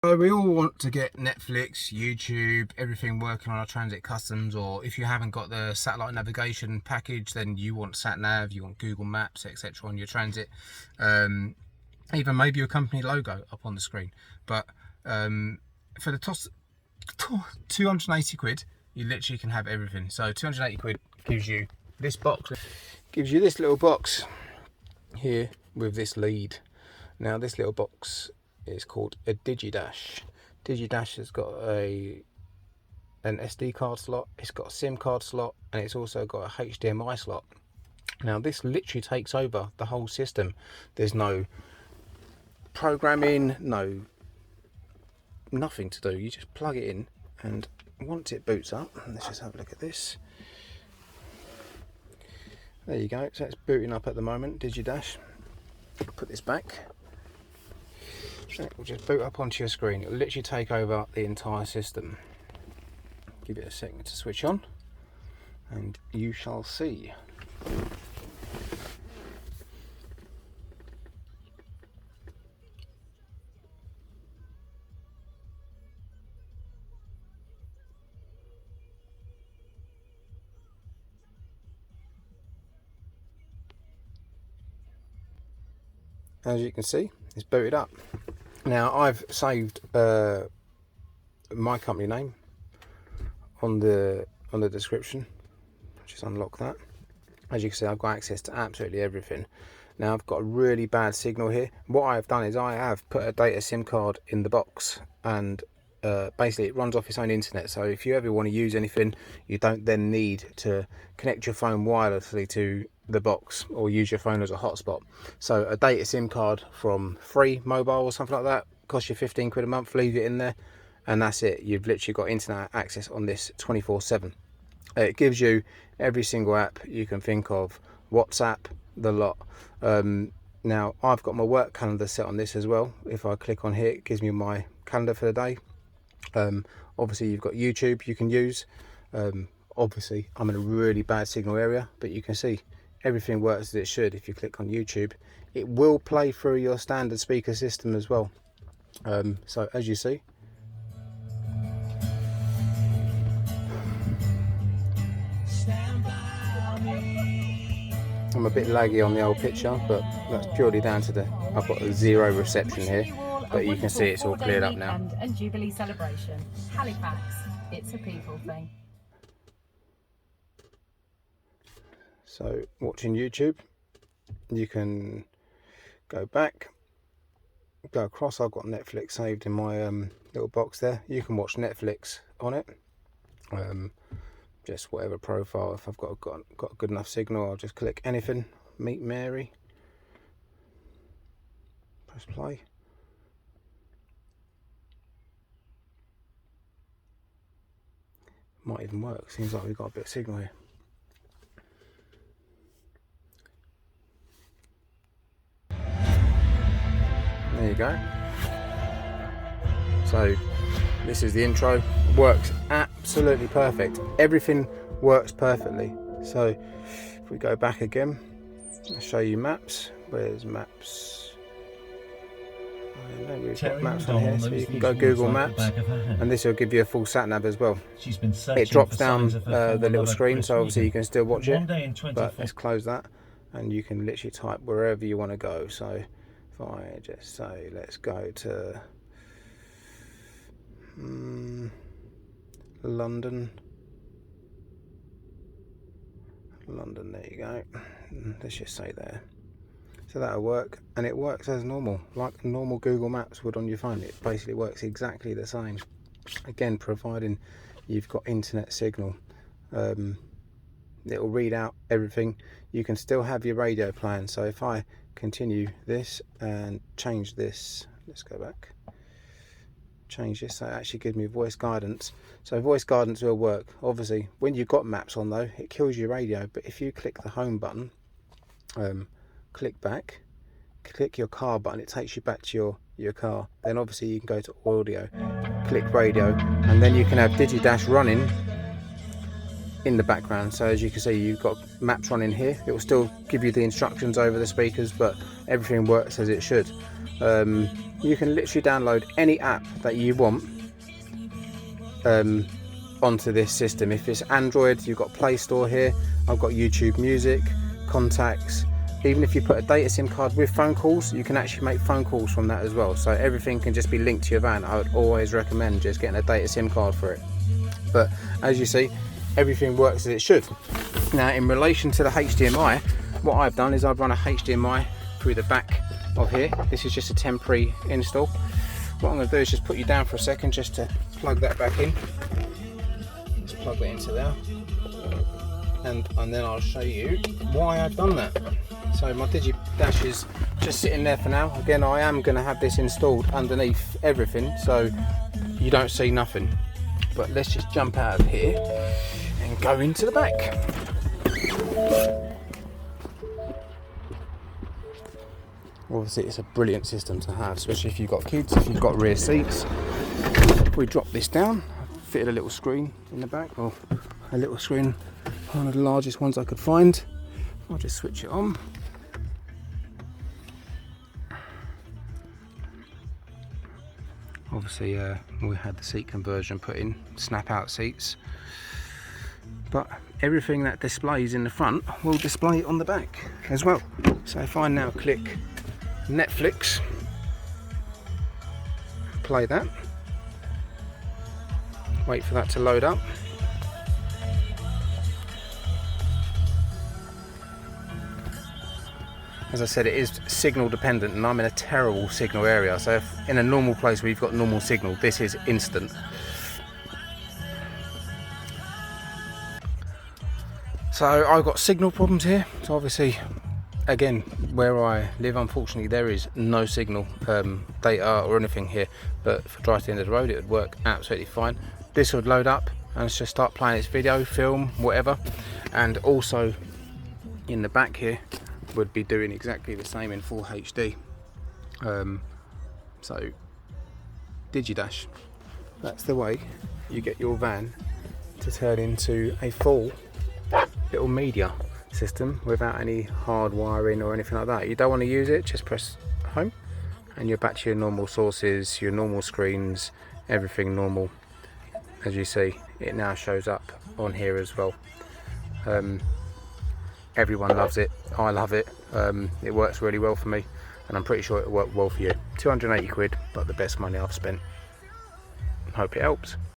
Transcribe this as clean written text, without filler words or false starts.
So we all want to get Netflix, YouTube, everything working on our Transit Customs, or if you haven't got the satellite navigation package, then you want SatNav, you want Google Maps, etc. on your Transit. Even maybe your company logo up on the screen. But for the 280 quid, you literally can have everything. So 280 quid gives you this box, gives you this little box here with this lead. Now this little box is called a DigiDash. DigiDash has got an SD card slot, it's got a SIM card slot, and it's also got a HDMI slot. Now this literally takes over the whole system. There's no programming, nothing to do. You just plug it in, and once it boots up, let's just have a look at this. There you go, so it's booting up at the moment, DigiDash. Put this back. It will just boot up onto your screen. It will literally take over the entire system. Give it a second to switch on, and you shall see. As you can see, it's booted up. Now I've saved my company name on the description. Just unlock that. As you can see, I've got access to absolutely everything. Now I've got a really bad signal here. What I've done is I have put a data SIM card in the box, and basically it runs off its own internet. So if you ever want to use anything, you don't then need to connect your phone wirelessly to the box or use your phone as a hotspot. So a data SIM card from Free Mobile or something like that costs you 15 quid a month. Leave it in there, and that's it. You've literally got internet access on this 24/7. It gives you every single app you can think of, WhatsApp, the lot. Now I've got my work calendar set on this as well. If I click on here, it gives me my calendar for the day. Obviously you've got YouTube you can use. Obviously I'm in a really bad signal area, but you can see everything works as it should. If you click on YouTube, it will play through your standard speaker system as well. So as you see, I'm a bit laggy on the old picture, but that's purely down to I've got a zero reception here, but you can see it's all cleared up now. And Jubilee celebration. Halifax, it's a people thing. So watching YouTube, you can go back, go across. I've got Netflix saved in my little box there. You can watch Netflix on it. Just whatever profile. If I've got a good enough signal, I'll just click anything. Meet Mary. Press play. Might even work. Seems like we've got a bit of signal here. There you go. So this is the intro. Works absolutely perfect. Everything works perfectly. So if we go back again, I'll show you maps. Where's maps? I know we've got maps on here, so you can go Google Maps, and this will give you a full sat nav as well. It drops down the little screen, so obviously you can still watch it. But let's close that, and you can literally type wherever you want to go. So if I just say, let's go to London, there you go. Let's just say there. So that'll work, and it works as normal, like normal Google Maps would on your phone. It basically works exactly the same. Again, providing you've got internet signal. It'll read out everything. You can still have your radio playing. So if I continue this and change this, let's go back. Change this, so it actually gives me voice guidance. So voice guidance will work. Obviously when you've got maps on though, it kills your radio, but if you click the home button, click back, click your car button, it takes you back to your car. Then obviously you can go to audio, click radio, and then you can have DigiDash running in the background. So as you can see, you've got maps running here. It will still give you the instructions over the speakers, but everything works as it should. You can literally download any app that you want onto this system. If it's Android, you've got Play Store here. I've got YouTube Music, contacts. Even if you put a data SIM card with phone calls, you can actually make phone calls from that as well. So everything can just be linked to your van. I would always recommend just getting a data SIM card for it. But as you see, everything works as it should. Now, in relation to the HDMI, what I've done is I've run a HDMI through the back of here. This is just a temporary install. What I'm going to do is just put you down for a second just to plug that back in. Just plug that into there, and then I'll show you why I've done that. So my DigiDash is just sitting there for now. Again, I am going to have this installed underneath everything, so you don't see nothing. But let's just jump out of here and go into the back. Obviously it's a brilliant system to have, especially if you've got kids, if you've got rear seats. If we drop this down, I fitted a little screen in the back, or a little screen, one of the largest ones I could find. I'll just switch it on. Obviously we had the seat conversion put in, snap out seats, but everything that displays in the front will display on the back as well. So if I now click Netflix, play that, wait for that to load up. As I said, it is signal dependent, and I'm in a terrible signal area, so if in a normal place where you've got normal signal, this is instant. So I've got signal problems here, so obviously again, where I live, unfortunately there is no signal, data or anything here, but if I drive to the end of the road it would work absolutely fine. This would load up and it's just start playing its video, film, whatever, and also in the back here would be doing exactly the same in full HD. So DigiDash, that's the way you get your van to turn into a full little media system without any hard wiring or anything like that. You don't want to use it, just press home and you're back to your normal sources, your normal screens, everything normal. As you see, it now shows up on here as well. Everyone loves it, I love it. It works really well for me, and I'm pretty sure it'll work well for you. 280 quid, but the best money I've spent. Hope it helps.